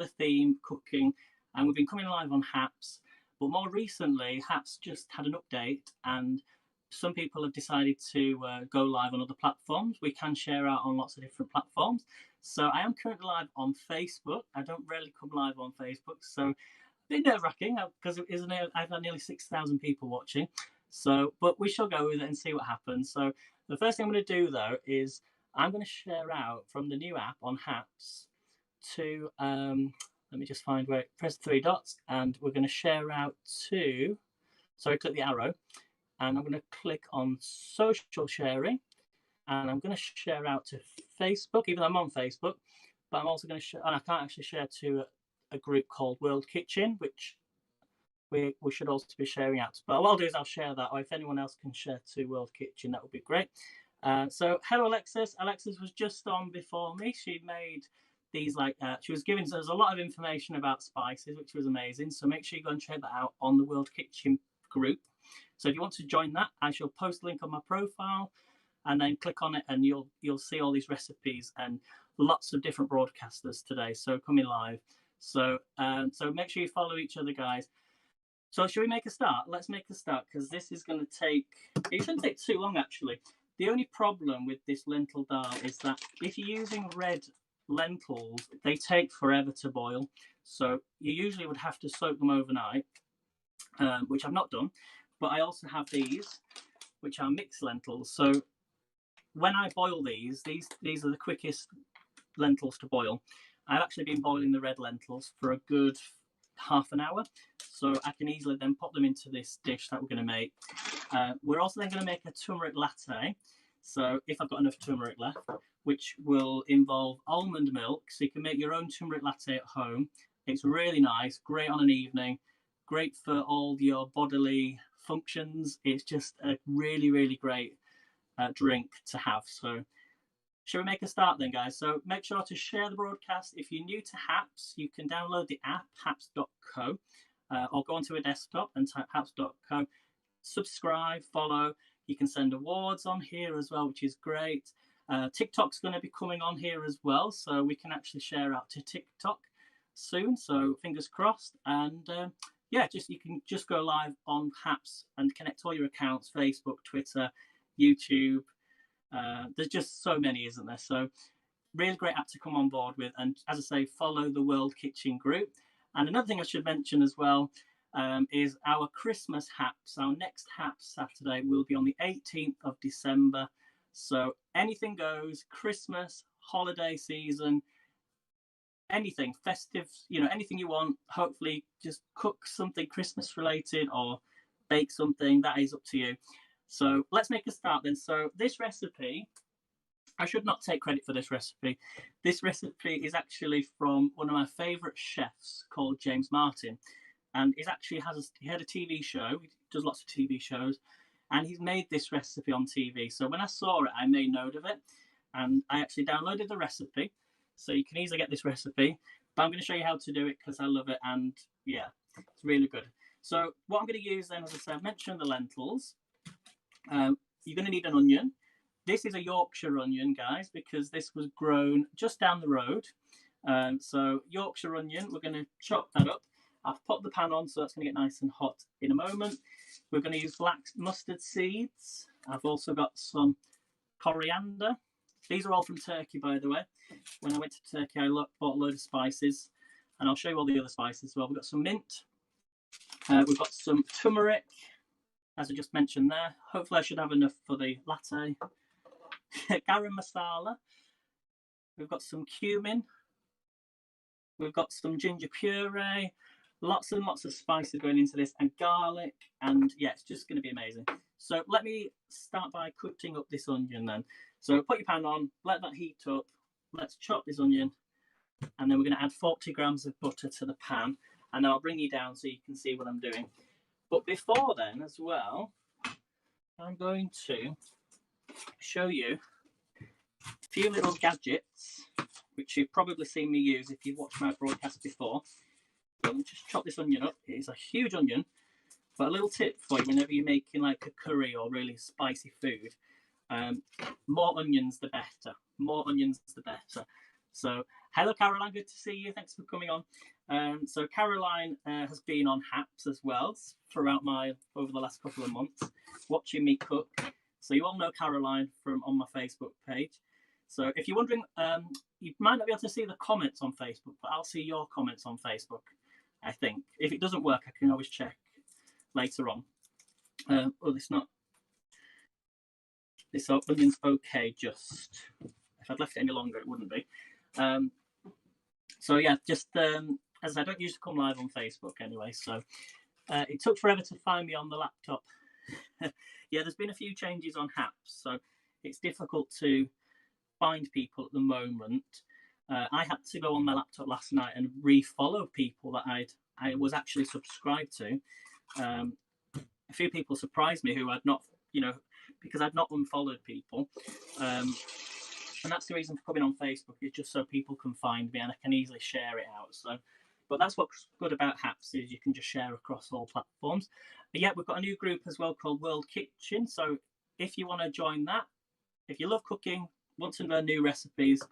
theme, cooking, and we've been coming live on Haps. But more recently, Haps just had an update, and some people have decided to go live on other platforms. We can share out on lots of different platforms. So I am currently live on Facebook. I don't rarely come live on Facebook, so a bit nerve-wracking because I've had nearly 6,000 people watching. So, but we shall go with it and see what happens. So the first thing I'm going to do though is I'm going to share out from the new app on Haps to let me just find where, press the three dots, and we're going to share out to, sorry, click the arrow, and I'm going to click on social sharing, and I'm going to share out to Facebook, even though I'm on Facebook, but I'm also going to share, and I can't actually share to a group called World Kitchen, which we should also be sharing out. But what I'll do is I'll share that, or if anyone else can share to World Kitchen, that would be great. So hello Alexis. Alexis was just on before me. She made these she was giving us a lot of information about spices, which was amazing. So make sure you go and check that out on the World Kitchen group. So if you want to join that, I shall post a link on my profile, and then click on it, and you'll see all these recipes and lots of different broadcasters today. So coming live. So so make sure you follow each other, guys. So should we make a start? Let's make a start, because this is going to take, it shouldn't take too long actually. The only problem with this lentil dal is that if you're using red lentils, they take forever to boil. So you usually would have to soak them overnight, which I've not done. But I also have these, which are mixed lentils. So when I boil these are the quickest lentils to boil. I've actually been boiling the red lentils for a good half an hour, so I can easily then pop them into this dish that we're going to make. We're also then going to make a turmeric latte, so if I've got enough turmeric left, which will involve almond milk, so you can make your own turmeric latte at home. It's really nice, great on an evening, great for all your bodily functions. It's just a really, really great drink to have. So shall we make a start then, guys? So make sure to share the broadcast. If you're new to Haps, you can download the app, haps.co, or go onto a desktop and type haps.co. Subscribe, follow. You can send awards on here as well, which is great. TikTok's going to be coming on here as well, so we can actually share out to TikTok soon. So fingers crossed. And yeah, you can just go live on Haps and connect all your accounts: Facebook, Twitter, YouTube. There's just so many, isn't there? So really great app to come on board with. And as I say, follow the World Kitchen group. And another thing I should mention as well is our Christmas Haps. Our next Haps Saturday will be on the 18th of December. So anything goes, Christmas, holiday season, anything festive, anything you want. Hopefully just cook something Christmas related or bake something. That is up to you. So let's make a start then. So this recipe, I should not take credit for this recipe. This recipe is actually from one of my favourite chefs called James Martin. And he had a TV show. He does lots of TV shows. And he's made this recipe on TV. So when I saw it, I made note of it. And I actually downloaded the recipe. So you can easily get this recipe. But I'm going to show you how to do it because I love it. And yeah, it's really good. So what I'm going to use then, as I said, I mentioned the lentils. You're going to need an onion. This is a Yorkshire onion, guys, because this was grown just down the road. So Yorkshire onion, we're going to chop that up. I've popped the pan on, so that's going to get nice and hot in a moment. We're going to use black mustard seeds. I've also got some coriander. These are all from Turkey, by the way. When I went to Turkey, I bought a load of spices, and I'll show you all the other spices as well. We've got some mint. We've got some turmeric, as I just mentioned there. Hopefully I should have enough for the latte. Garam Masala. We've got some cumin. We've got some ginger puree. Lots and lots of spices going into this, and garlic. And yeah, it's just going to be amazing. So let me start by cutting up this onion then. So put your pan on, let that heat up. Let's chop this onion. And then we're going to add 40 grams of butter to the pan. And then I'll bring you down so you can see what I'm doing. But before then as well, I'm going to show you a few little gadgets, which you've probably seen me use if you've watched my broadcast before. So I'll just chop this onion up. It's a huge onion, but a little tip for you whenever you're making like a curry or really spicy food, more onions the better. More onions the better. So Hello, Caroline. Good to see you. Thanks for coming on. So Caroline has been on Haps as well throughout over the last couple of months, watching me cook. So you all know Caroline from on my Facebook page. So if you're wondering, you might not be able to see the comments on Facebook, but I'll see your comments on Facebook, I think. If it doesn't work, I can always check later on. Oh, it's not. This onion's okay, just. If I'd left it any longer, it wouldn't be. So yeah, just as I don't usually come live on Facebook anyway, so it took forever to find me on the laptop. Yeah, there's been a few changes on Haps, so it's difficult to find people at the moment. I had to go on my laptop last night and re-follow people that I was actually subscribed to. A few people surprised me who I'd not, because I'd not unfollowed people. And that's the reason for coming on Facebook, is just so people can find me and I can easily share it out. So, but that's what's good about Haps, is you can just share across all platforms. But yeah, we've got a new group as well called World Kitchen. So if you want to join that, if you love cooking, want to learn new recipes,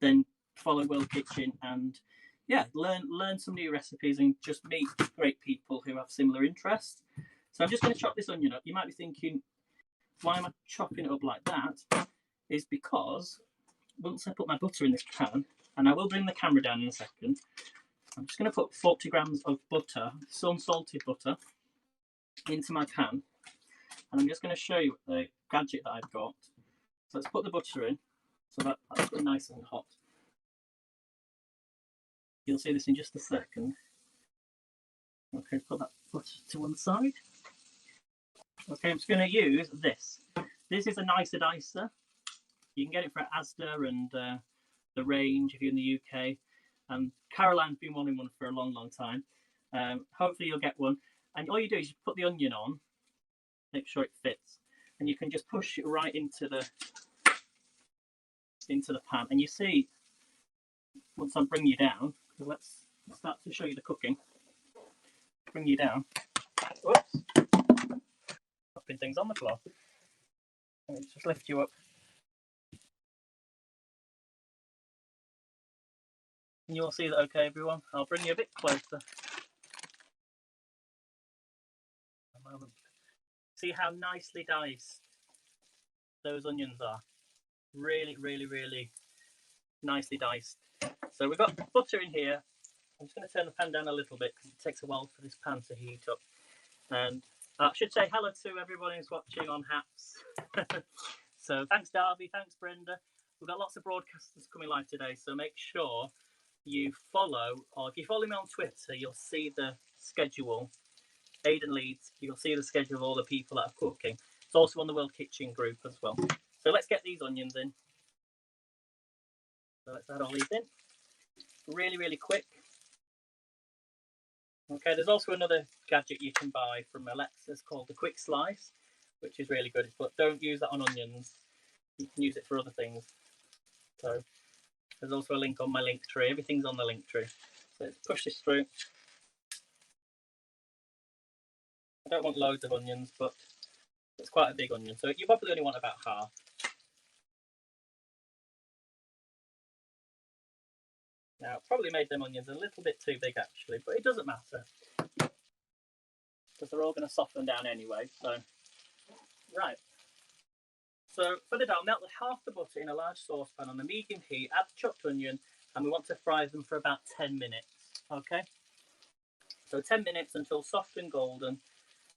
then follow World Kitchen and yeah, learn some new recipes and just meet great people who have similar interests. So I'm just going to chop this onion up. You might be thinking, why am I chopping it up like that? Is because once I put my butter in this pan, and I will bring the camera down in a second, I'm just going to put 40 grams of butter, some salted butter, into my pan. And I'm just going to show you the gadget that I've got. So let's put the butter in, so that's nice and hot. You'll see this in just a second. Okay, put that butter to one side. Okay, I'm just going to use this. This is a nicer dicer. You can get it for Asda and the Range if you're in the UK. Caroline's been wanting one for a long, long time. Hopefully you'll get one. And all you do is you put the onion on, make sure it fits, and you can just push it right into the pan. And you see, once I bring you down, let's start to show you the cooking. Bring you down. Whoops. Dropping things on the floor. Let me just lift you up. And you'll see that, okay, everyone. I'll bring you a bit closer. A moment. See how nicely diced those onions are. Really, really, really nicely diced. So we've got butter in here. I'm just going to turn the pan down a little bit because it takes a while for this pan to heat up. And I should say hello to everyone who's watching on Haps. So thanks Darby, thanks Brenda. We've got lots of broadcasters coming live today, so make sure you follow, or if you follow me on Twitter, you'll see the schedule. Aidan Leeds, you'll see the schedule of all the people that are cooking. It's also on the World Kitchen group as well. So let's get these onions in. So let's add all these in. Really, really quick. Okay, there's also another gadget you can buy from Alexa's called the Quick Slice, which is really good, but don't use that on onions. You can use it for other things. So there's also a link on my link tree. Everything's on the link tree. So let's push this through. I don't want loads of onions, but it's quite a big onion. So you probably only want about half. Now, I've probably made them onions a little bit too big actually, but it doesn't matter, because they're all going to soften down anyway. So, right. So for the dough, melt half the butter in a large saucepan on a medium heat, add the chopped onion, and we want to fry them for about 10 minutes. Okay? So 10 minutes until soft and golden.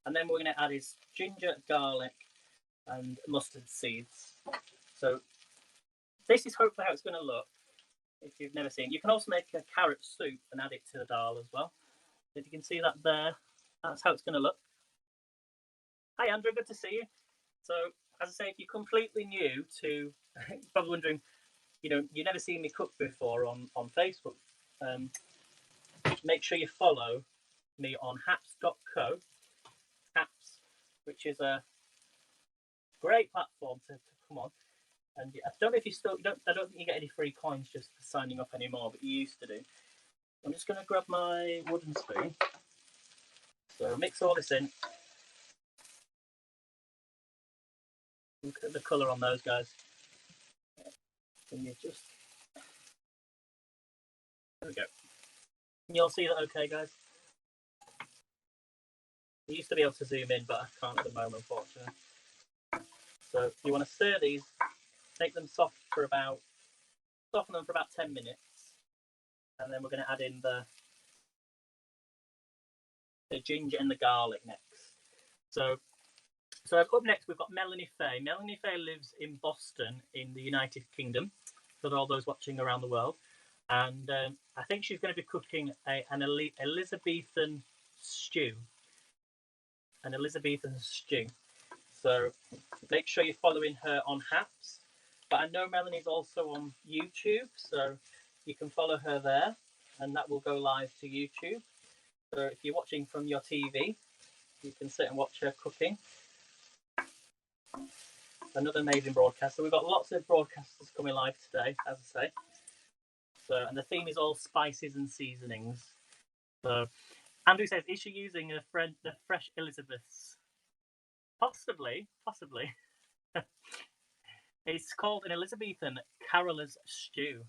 And then we're going to add is ginger, garlic, and mustard seeds. So this is hopefully how it's going to look. If you've never seen it. You can also make a carrot soup and add it to the dal as well. If you can see that there, that's how it's going to look. Hi Andrew, good to see you. So as I say, if you're completely new to, you're probably wondering, you've never seen me cook before on Facebook, make sure you follow me on haps.co, Haps, which is a great platform to come on. And I don't know if you still, I don't think you get any free coins just for signing up anymore, but you used to do. I'm just going to grab my wooden spoon. So mix all this in. Look at the colour on those guys. Can you just There we go. Can you all see that okay, guys? I used to be able to zoom in, but I can't at the moment, unfortunately. So you want to stir these, make them soft for about, soften them for about 10 minutes. And then we're going to add in the ginger and the garlic next. So up next we've got Melanie Faye. Melanie Faye lives in Boston in the United Kingdom, for all those watching around the world. And I think she's going to be cooking an Elizabethan stew. An Elizabethan stew. So make sure you're following her on Haps. But I know Melanie's also on YouTube, so you can follow her there, and that will go live to YouTube. So if you're watching from your TV, you can sit and watch her cooking. Another amazing broadcast. So we've got lots of broadcasters coming live today, as I say. So, and the theme is all spices and seasonings. So Andrew says, is she using the fresh Elizabeth's? Possibly. It's called an Elizabethan Carolers stew.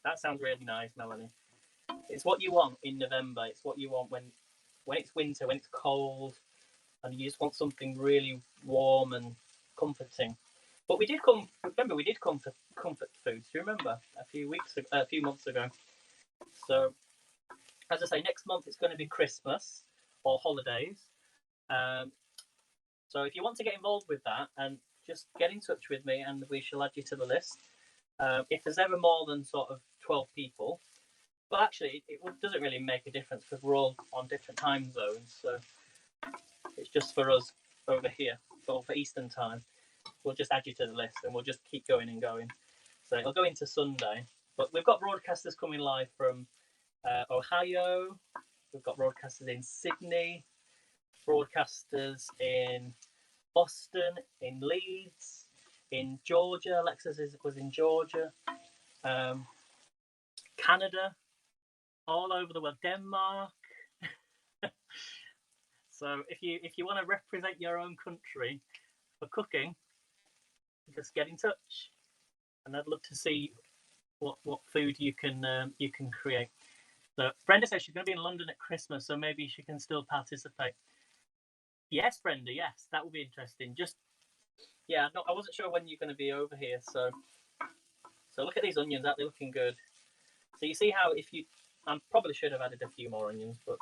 That sounds really nice, Melanie. It's what you want in November. It's what you want when it's winter, when it's cold, and you just want something really warm and comforting. But we did come for comfort foods. Do you remember a few months ago? So, as I say, next month it's going to be Christmas or holidays. So if you want to get involved with that, and just get in touch with me, and we shall add you to the list. If there's ever more than sort of 12 people, but actually it doesn't really make a difference because we're all on different time zones. So it's just for us over here, so for Eastern time. We'll just add you to the list, and we'll just keep going and going. So it'll go into Sunday. But we've got broadcasters coming live from Ohio. We've got broadcasters in Sydney, broadcasters in Boston, in Leeds, in Georgia. Alexis was in Georgia, Canada, all over the world, Denmark. So if you want to represent your own country for cooking, just get in touch, and I'd love to see what food you can create. So Brenda says she's going to be in London at Christmas, so maybe she can still participate. Yes, Brenda. Yes, that would be interesting. I wasn't sure when you're going to be over here. So look at these onions. They're looking good. So you see how I probably should have added a few more onions, but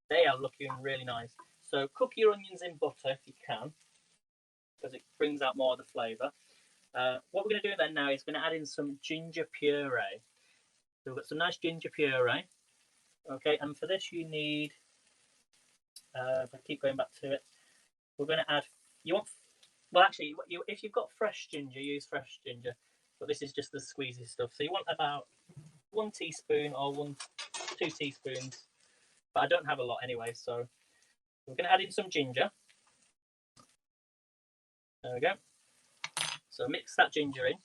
they are looking really nice. So cook your onions in butter if you can, because it brings out more of the flavour. What we're going to do then now is going to add in some ginger puree. So we've got some nice ginger puree. Okay, and for this you need, if I keep going back to it, we're going to add, if you've got fresh ginger, use fresh ginger. But this is just the squeezy stuff. So you want about 1 teaspoon or 2 teaspoons. But I don't have a lot anyway, so we're going to add in some ginger. There we go. So mix that ginger in.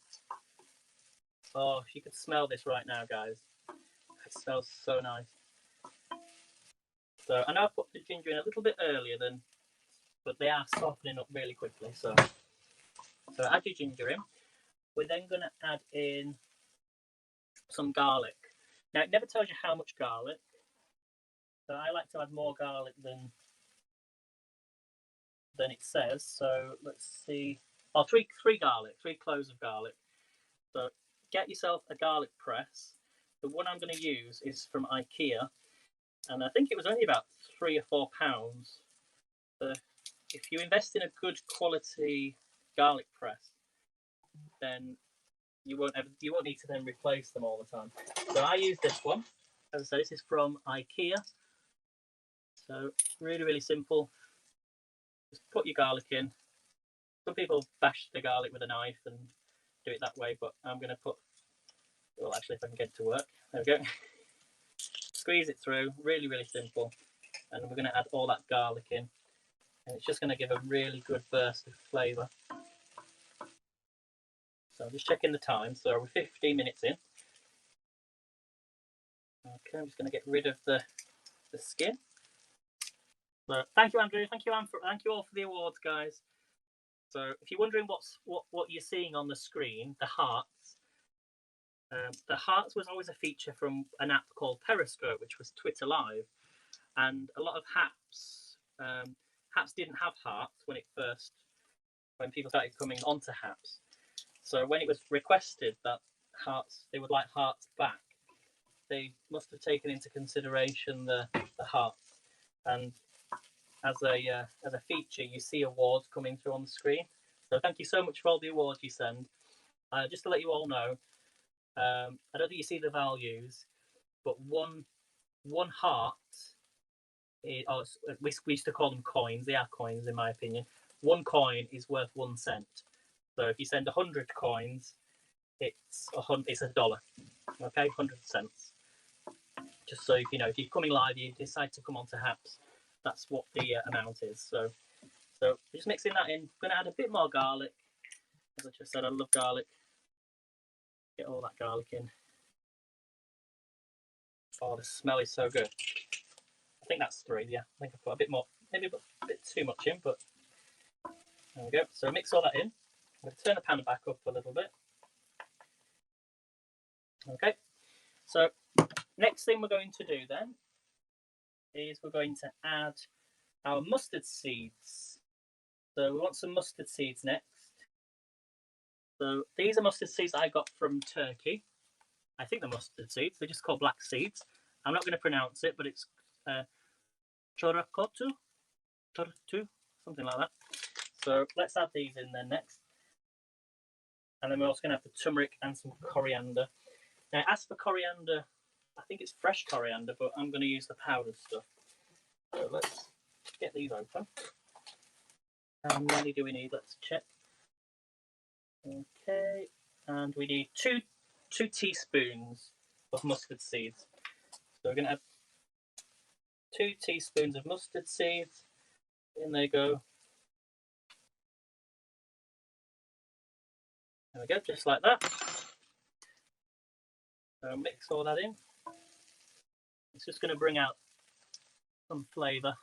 Oh, if you could smell this right now, guys. It smells so nice. So I know I put the ginger in a little bit earlier but they are softening up really quickly. So add your ginger in. We're then going to add in some garlic. Now, it never tells you how much garlic. So I like to add more garlic than it says. So let's see. Oh, three cloves of garlic. So get yourself a garlic press. The one I'm going to use is from IKEA, and I think it was only about £3 or £4. So if you invest in a good quality garlic press, then you won't need to then replace them all the time. So I use this one. As I say, this is from IKEA. So really, really simple. Just put your garlic in. Some people bash the garlic with a knife and do it that way, but I'm going to put, well, actually, if I can get it to work. There we go. Squeeze it through. Really, really simple. And we're going to add all that garlic in. And it's just going to give a really good burst of flavour. So I'm just checking the time. So we're 15 minutes in. Okay, I'm just going to get rid of the skin. So thank you, Andrew. Thank you, Anne. Thank you all for the awards, guys. So if you're wondering what you're seeing on the screen, the hearts, The hearts was always a feature from an app called Periscope, which was Twitter Live, and a lot of Haps Haps didn't have hearts when people started coming onto Haps. So when it was requested that they would like hearts back, they must have taken into consideration the hearts. And as a feature, you see awards coming through on the screen. So thank you so much for all the awards you send. Just to let you all know, I don't think you see the values, but one heart, we used to call them coins. They are coins, in my opinion. One coin is worth 1 cent. So if you send 100 coins, it's $1. Okay, 100 cents. Just so if you're coming live, you decide to come onto Haps, that's what the amount is. So just mixing that in. I'm going to add a bit more garlic. As I just said, I love garlic. Get all that garlic in. Oh, the smell is so good. I think that's 3. Yeah, I think I've put a bit more, maybe a bit too much in, but there we go. So mix all that in. I'm going to turn the pan back up a little bit. Okay. So next thing we're going to do then is we're going to add our mustard seeds. So we want some mustard seeds next. So these are mustard seeds I got from Turkey. I think they're mustard seeds. They're just called black seeds. I'm not going to pronounce it, but it's çorakotu, something like that. So let's add these in then next. And then we're also going to have the turmeric and some coriander. Now, as for coriander, I think it's fresh coriander, but I'm going to use the powdered stuff. So let's get these open. How many do we need? Let's check. Okay, and we need two teaspoons of mustard seeds. So we're going to add 2 teaspoons of mustard seeds. In they go. There we go, just like that. So mix all that in. It's just going to bring out some flavour.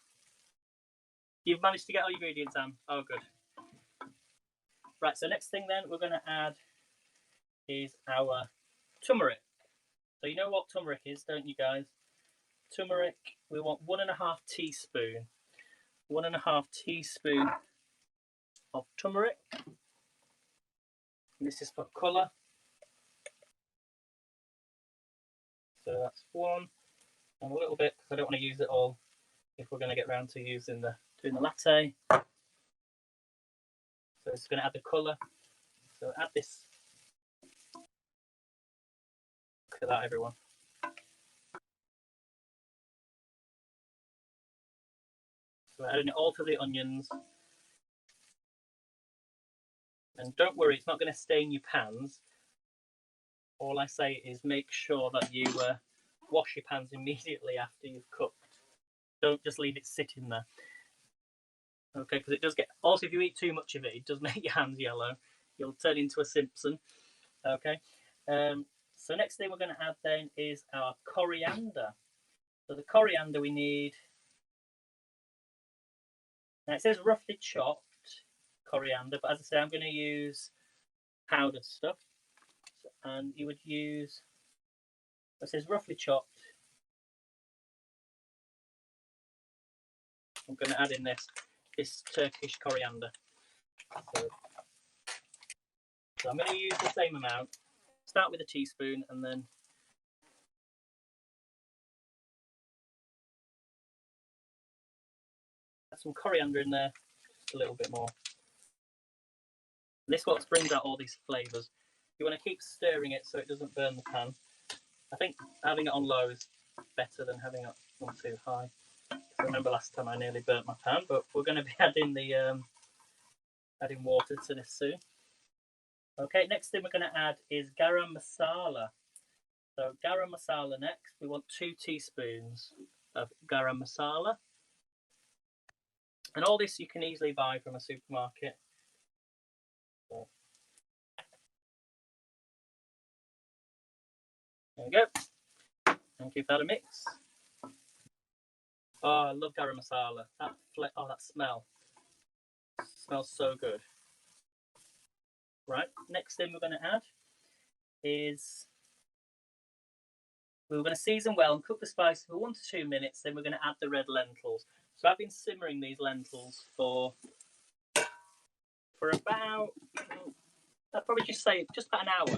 You've managed to get all your ingredients, Anne. Oh, good. Right, so next thing then we're going to add is our turmeric. So you know what turmeric is, don't you guys? Turmeric, we want 1.5 teaspoon. 1.5 teaspoon of turmeric. This is for colour. So that's 1, and a little bit because I don't want to use it all if we're going to get round to doing the latte. So it's going to add the colour. So add this. Look at that, everyone. So we're adding it all to the onions. And don't worry, it's not going to stain your pans. All I say is make sure that you wash your pans immediately after you've cooked. Don't just leave it sitting there. Okay, because it does get... Also, if you eat too much of it, it does make your hands yellow. You'll turn into a Simpson. Okay. So next thing we're going to add then is our coriander. So the coriander we need... Now it says roughly chopped coriander, but as I say, I'm going to use powdered stuff. And you would use... It says roughly chopped. I'm going to add in this Turkish coriander. So I'm going to use the same amount. Start with a teaspoon and then add some coriander in there, just a little bit more. And this what brings out all these flavours. You want to keep stirring it so it doesn't burn the pan. I think having it on low is better than having it on too high. I remember last time I nearly burnt my pan, but we're going to be adding adding water to this soon. Okay, next thing we're going to add is Garam Masala. So Garam Masala next. We want 2 teaspoons of Garam Masala. And all this you can easily buy from a supermarket. So, there we go. And give that a mix. Oh, I love Garam Masala. That smell. It smells so good. Right, next thing we're going to add is We're going to season well and cook the spices for 1 to 2 minutes. Then we're going to add the red lentils. So I've been simmering these lentils for about, I'd probably just say just about an hour.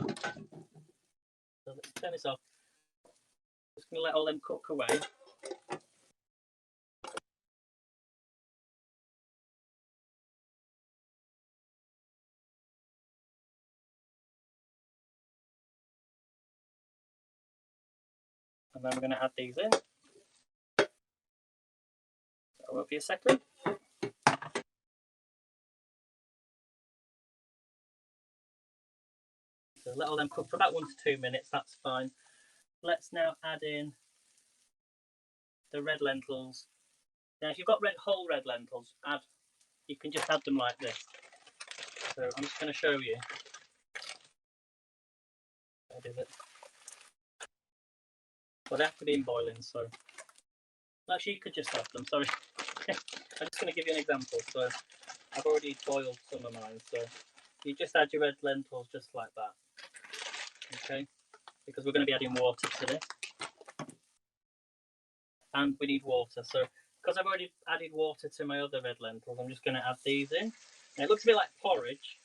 So let's turn this off. Just going to let all them cook away. And then we're going to add these in. So it won't be a second. So let all them cook for about 1 to 2 minutes, that's fine. Let's now add in the red lentils. Now if you've got whole red lentils, you can just add them like this. So I'm just going to show you. How is it? Well, they have to be in boiling, so actually you could just add them, sorry. I'm just going to give you an example. So I've already boiled some of mine, so you just add your red lentils just like that. Okay, because we're going to be adding water to this. And we need water, so because I've already added water to my other red lentils, I'm just going to add these in. Now, it looks a bit like porridge,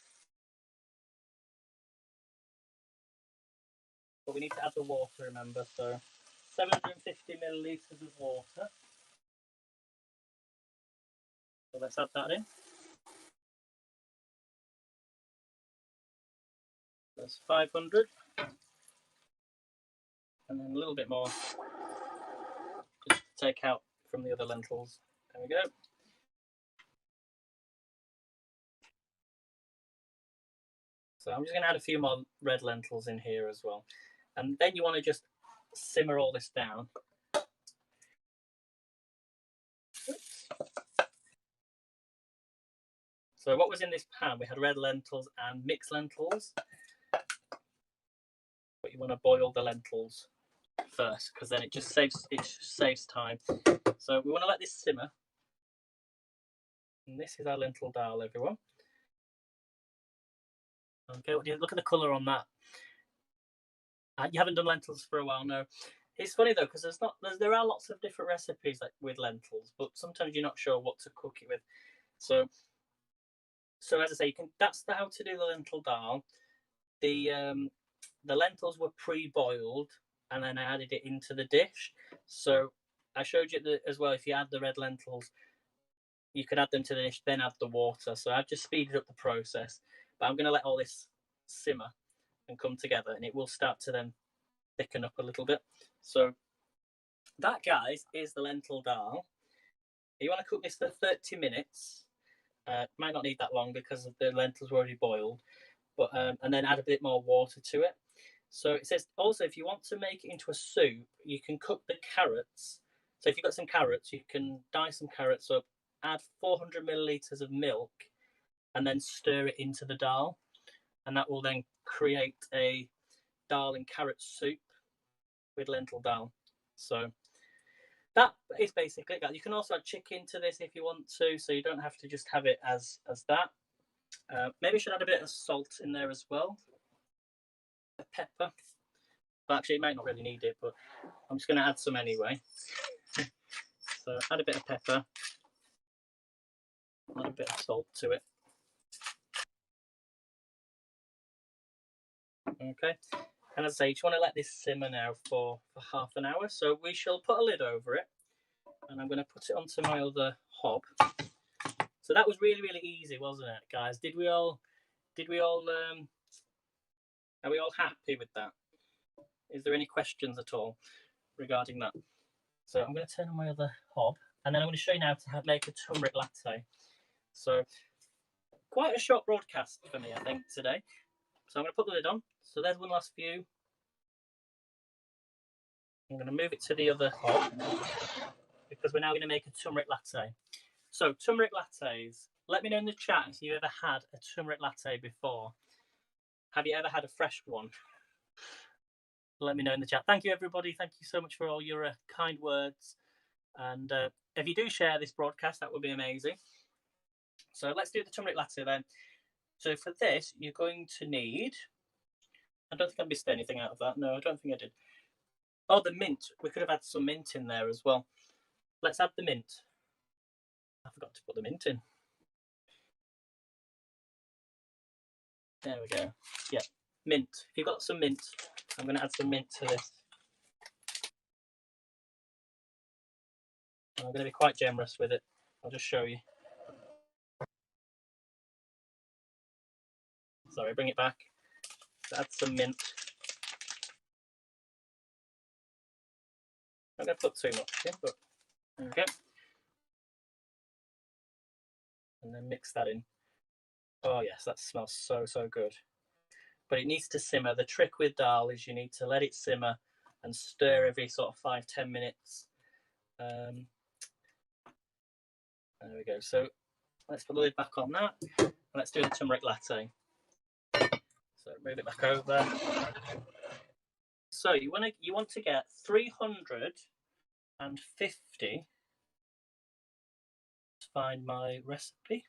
but we need to add the water, remember. So 750 millilitres of water. So let's add that in. That's 500. And then a little bit more, just to take out from the other lentils. There we go. So I'm just going to add a few more red lentils in here as well. And then you want to just simmer all this down. Oops. So what was in this pan? We had red lentils and mixed lentils. But you want to boil the lentils first, because then it just saves time. So we want to let this simmer. And this is our lentil dal, everyone. Okay, look at the colour on that. You haven't done lentils for a while, no. It's funny though, because there are lots of different recipes with lentils, but sometimes you're not sure what to cook it with. So as I say, that's how to do the lentil dal. The lentils were pre-boiled, and then I added it into the dish. So I showed you as well, if you add the red lentils, you could add them to the dish, then add the water. So I've just speeded up the process, but I'm going to let all this simmer and come together, and it will start to then thicken up a little bit. So that, guys, is the lentil dal. You want to cook this for 30 minutes. Might not need that long because the lentils were already boiled, but and then add a bit more water to it. So it says also, if you want to make it into a soup, you can cook the carrots. So if you've got some carrots, you can dice some carrots up, add 400 millilitres of milk, and then stir it into the dal. And that will then create a dal and carrot soup with lentil dal. So that is basically it. You can also add chicken to this if you want to, so you don't have to just have it as that. Maybe I should add a bit of salt in there as well. A pepper. But actually, it might not really need it, but I'm just going to add some anyway. So add a bit of pepper. Add a bit of salt to it. Okay. And as I say, you want to let this simmer now for half an hour. So we shall put a lid over it. And I'm going to put it onto my other hob. So that was really, really easy, wasn't it, guys? Are we all happy with that? Is there any questions at all regarding that? So I'm going to turn on my other hob, and then I'm going to show you now how to make a turmeric latte. So quite a short broadcast for me, I think, today. So I'm going to put the lid on. So there's one last view. I'm going to move it to the other hob because we're now going to make a turmeric latte. So turmeric lattes, let me know in the chat if you've ever had a turmeric latte before. Have you ever had a fresh one? Let me know in the chat. Thank you, everybody. Thank you so much for all your kind words. And if you do share this broadcast, that would be amazing. So let's do the turmeric latte then. So for this, you're going to need, I don't think I missed anything out of that. No, I don't think I did. Oh, the mint. We could have had some mint in there as well. Let's add the mint. I forgot to put the mint in. There we go. Yeah, mint. If you've got some mint, I'm going to add some mint to this. I'm going to be quite generous with it. I'll just show you. Sorry, bring it back. Add some mint. I'm going to put too much in, but there we go. And then mix that in. Oh yes, that smells so good. But it needs to simmer. The trick with Dahl is you need to let it simmer and stir every sort of 5-10 minutes. There we go. So let's put the lid back on that. And let's do the turmeric latte. So move it back over. So you want to get 350. Let's find my recipe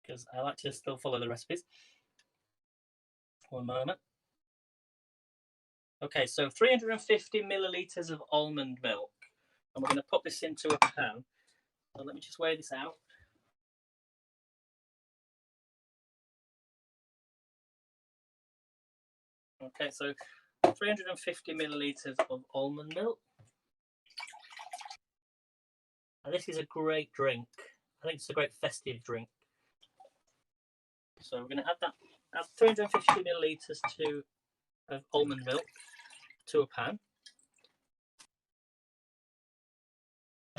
because I like to still follow the recipes. One moment. Okay, so 350 milliliters of almond milk, and we're going to put this into a pan. So let me just weigh this out. Okay, so 350 milliliters of almond milk. And this is a great drink. I think it's a great festive drink. So we're going to add 350 milliliters of almond milk to a pan.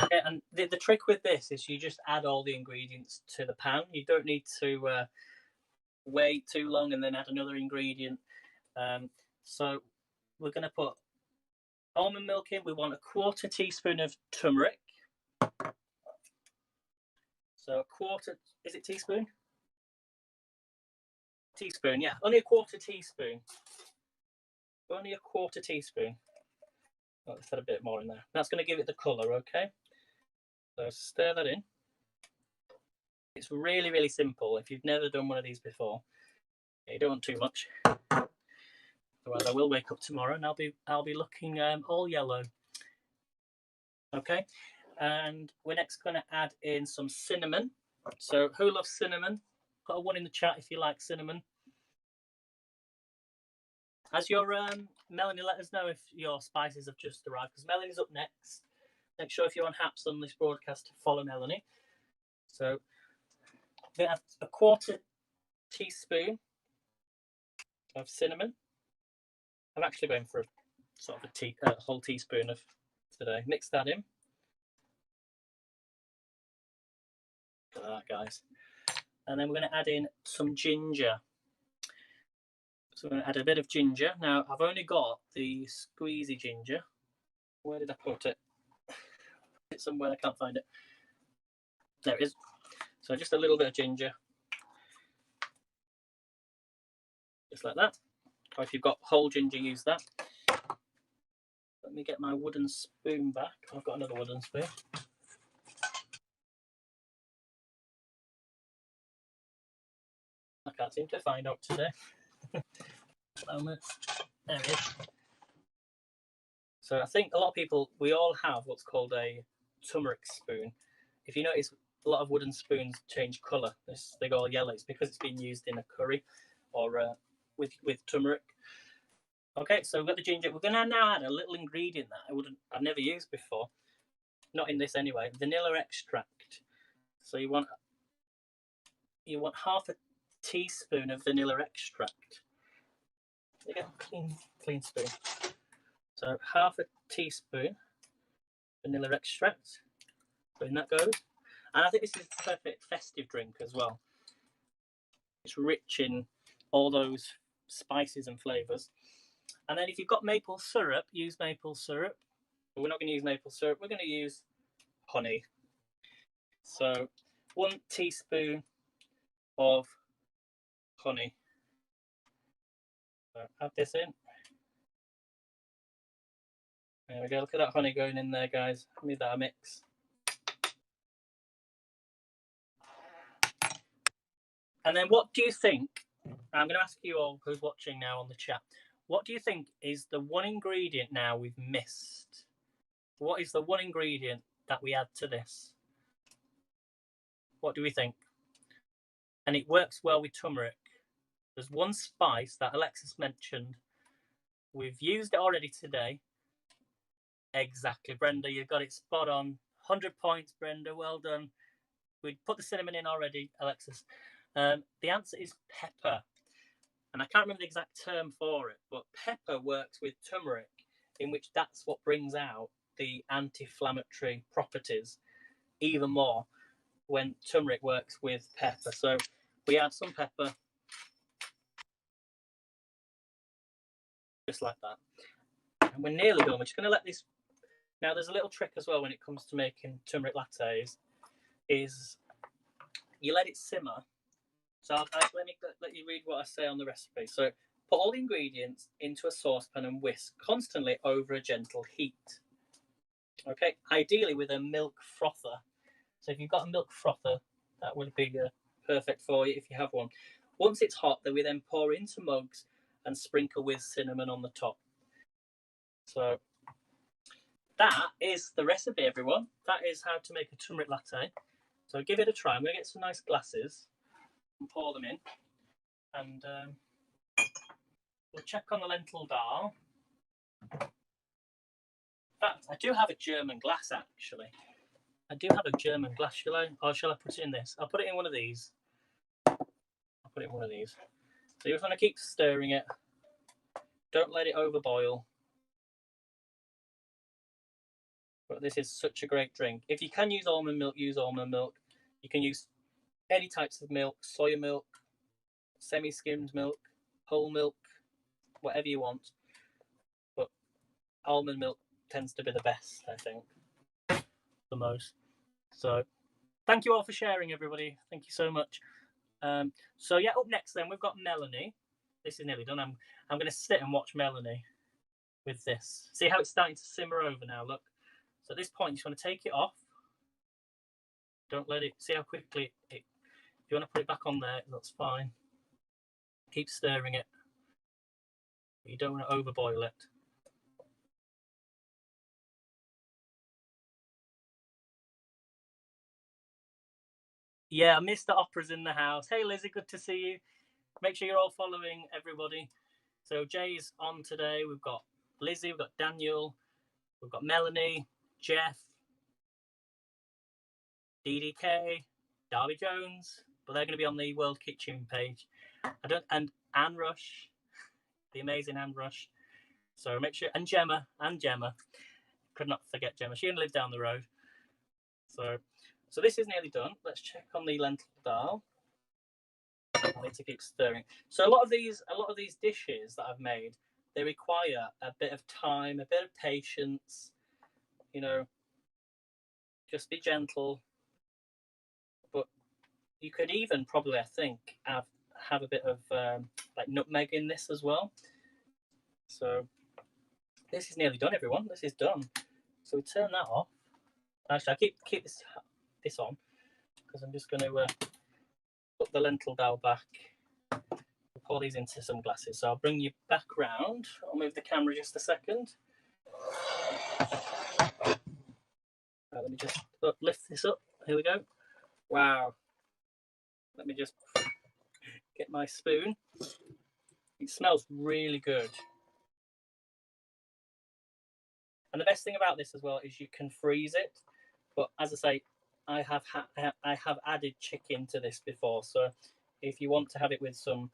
Okay, and the trick with this is you just add all the ingredients to the pan. You don't need to wait too long and then add another ingredient. So we're going to put almond milk in. We want a 1/4 teaspoon of turmeric. So a quarter, is it teaspoon? Teaspoon, yeah. Only a 1/4 teaspoon. Only a 1/4 teaspoon. Oh, let's add a bit more in there. That's going to give it the colour, okay? So stir that in. It's really simple. If you've never done one of these before, you don't want too much. Otherwise, I will wake up tomorrow and I'll be looking all yellow. Okay, and we're next going to add in some cinnamon. So who loves cinnamon? Put a 1 in the chat if you like cinnamon. As your Melanie, let us know if your spices have just arrived, because Melanie's up next. Make sure if you're on Haps on this broadcast to follow Melanie. So we have a 1/4 teaspoon of cinnamon. I'm actually going for a sort of a whole teaspoon of today. Mix that in. Look at that, guys. And then we're going to add in some ginger. So we're going to add a bit of ginger. Now, I've only got the squeezy ginger. Where did I put it? It's somewhere, I can't find it. There it is. So just a little bit of ginger. Just like that. Or if you've got whole ginger, use that. Let me get my wooden spoon back. I've got another wooden spoon. I can't seem to find out today. There it is. So I think a lot of people, we all have what's called a turmeric spoon. If you notice, a lot of wooden spoons change colour. They go all yellow. It's because it's been used in a curry or with turmeric. Okay, so we've got the ginger. We're going to now add a little ingredient that I've never used before. Not in this anyway. Vanilla extract. So you want 1/2 teaspoon of vanilla extract. You get a clean spoon. So 1/2 teaspoon vanilla extract. So in that goes. And I think this is a perfect festive drink as well. It's rich in all those spices and flavours. And then if you've got maple syrup, use maple syrup. But we're not going to use maple syrup. We're going to use honey. So 1 teaspoon of honey. So add this in. There we go. Look at that honey going in there, guys. Give that a mix. And then what do you think? I'm going to ask you all who's watching now on the chat. What do you think is the one ingredient now we've missed? What is the one ingredient that we add to this? What do we think? And it works well with turmeric. There's one spice that Alexis mentioned. We've used it already today. Exactly, Brenda, you got it spot on. 100 points, Brenda, well done. We put the cinnamon in already, Alexis. The answer is pepper. And I can't remember the exact term for it, but pepper works with turmeric, in which that's what brings out the anti-inflammatory properties even more when turmeric works with pepper. So we add some pepper, just like that. And we're nearly done. We're just going to let this... Now, there's a little trick as well when it comes to making turmeric lattes, is you let it simmer. So let you read what I say on the recipe. So put all the ingredients into a saucepan and whisk constantly over a gentle heat. Okay, ideally with a milk frother. So if you've got a milk frother, that would be perfect for you if you have one. Once it's hot, then we then pour into mugs and sprinkle with cinnamon on the top. So that is the recipe, everyone. That is how to make a turmeric latte. So give it a try. I'm going to get some nice glasses and pour them in. And we'll check on the lentil Dahl. In fact, I do have a German glass, actually. I do have a German glass. Shall I put it in this? I'll put it in one of these. So you just want to keep stirring it. Don't let it overboil. But this is such a great drink. If you can use almond milk, use almond milk. You can use any types of milk, soya milk, semi-skimmed milk, whole milk, whatever you want. But almond milk tends to be the best, I think, the most. So thank you all for sharing, everybody. Thank you so much. So yeah, up next then we've got Melanie. This is nearly done. I'm going to sit and watch Melanie with this. See how it's starting to simmer over now, look. So at this point, you just want to take it off. Don't let it, see how quickly if you want to put it back on there, that's fine. Keep stirring it. But you don't want to overboil it. Yeah, Mr. Opera's in the house. Hey, Lizzie, good to see you. Make sure you're all following everybody. So Jay's on today. We've got Lizzie, we've got Daniel, we've got Melanie, Jeff, DDK, Darby Jones, but they're going to be on the World Kitchen page. And Anne Rush, the amazing Anne Rush. So make sure, and Gemma, could not forget Gemma. She only lives down the road. So this is nearly done. Let's check on the lentil Dahl. I need to keep stirring. So a lot of these dishes that I've made, they require a bit of time, a bit of patience. You know, just be gentle. But you could even probably, I think, have a bit of like nutmeg in this as well. So this is nearly done, everyone. This is done. So we turn that off. Actually, I keep this on because I'm just going to put the lentil Dahl back. We'll pour these into some glasses. So I'll bring you back round. I'll move the camera just a second. Right, let me just lift this up. Here we go. Wow. Let me just get my spoon. It smells really good. And the best thing about this as well is you can freeze it. But as I say, I have added chicken to this before. So if you want to have it with some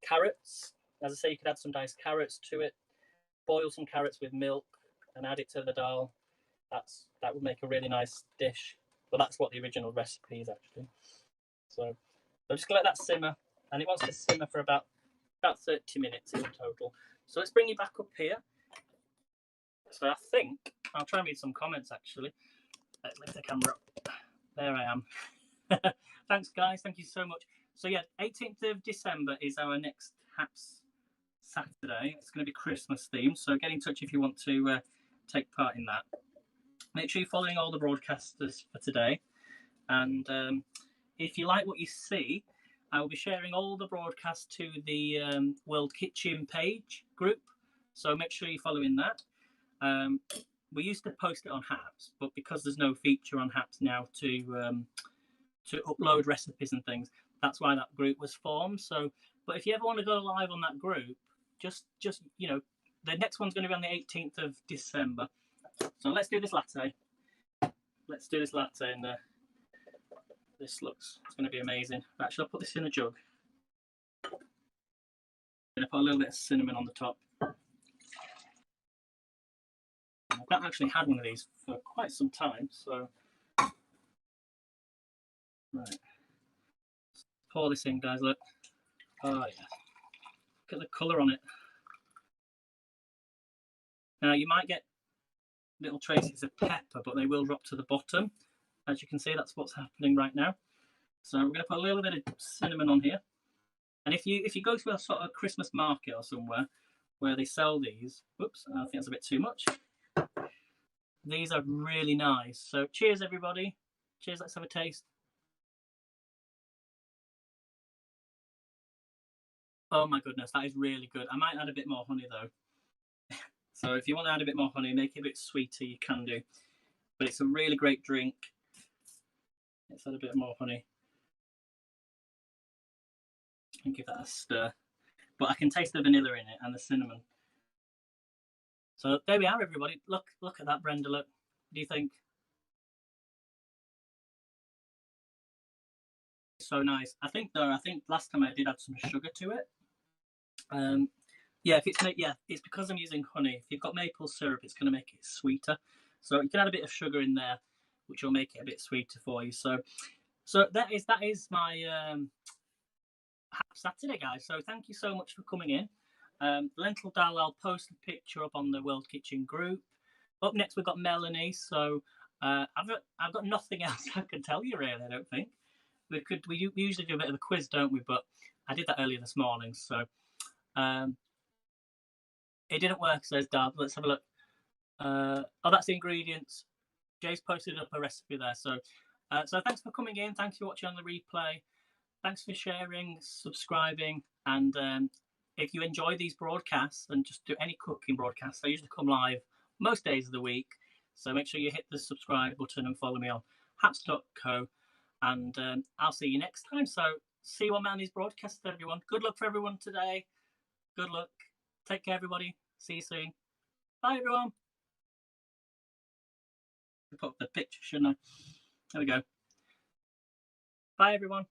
carrots, as I say, you could add some diced carrots to it. Boil some carrots with milk and add it to the Dahl. That would make a really nice dish. But that's what the original recipe is actually. So I'm just gonna let that simmer, and it wants to simmer for about 30 minutes in total. So let's bring you back up here. So I think I'll try and read some comments actually. Let's lift the camera up. There I am. Thanks guys, thank you so much. So yeah, 18th of December is our next HAPS Saturday. It's going to be Christmas themed, so get in touch if you want to take part in that. Make sure you're following all the broadcasters for today, and if you like what you see, I will be sharing all the broadcasts to the World Kitchen page group, so make sure you're following that. We used to post it on Haps, but because there's no feature on Haps now to upload recipes and things, that's why that group was formed. So, but if you ever want to go live on that group, just you know, the next one's going to be on the 18th of December. So let's do this latte. Let's do this latte, and this looks, it's going to be amazing. Actually, I'll put this in a jug. I'm going to put a little bit of cinnamon on the top. I've not actually had one of these for quite some time, so right. Pour this in, guys. Look. Oh yeah. Look at the colour on it. Now you might get little traces of pepper, but they will drop to the bottom. As you can see, that's what's happening right now. So we're going to put a little bit of cinnamon on here. And if you go to a sort of Christmas market or somewhere where they sell these, whoops, I think that's a bit too much. These are really nice. So cheers, everybody. Cheers, let's have a taste. Oh my goodness, that is really good. I might add a bit more honey though. So if you want to add a bit more honey, make it a bit sweeter, you can do. But it's a really great drink. Let's add a bit more honey. And give that a stir. But I can taste the vanilla in it and the cinnamon. So there we are, everybody. Look at that, Brenda. Look. What do you think? So nice. I think last time I did add some sugar to it. Yeah, it's because I'm using honey. If you've got maple syrup, it's going to make it sweeter. So you can add a bit of sugar in there, which will make it a bit sweeter for you. So that is my Saturday, guys. So thank you so much for coming in. Lentil Dahl, I'll post a picture up on the World Kitchen group. Up next, we've got Melanie. So I've got nothing else I can tell you, really. I don't think we usually do a bit of a quiz, don't we? But I did that earlier this morning, so it didn't work, says Dad. Let's have a look. Oh, that's the ingredients. Jay's posted up a recipe there. So thanks for coming in. Thanks for watching on the replay. Thanks for sharing, subscribing, and if you enjoy these broadcasts and just do any cooking broadcasts, I usually come live most days of the week. So make sure you hit the subscribe button and follow me on haps.co. And I'll see you next time. So see you on Manny's broadcast, everyone. Good luck for everyone today. Good luck. Take care, everybody. See you soon. Bye, everyone. I'll put up the picture, shouldn't I? There we go. Bye, everyone.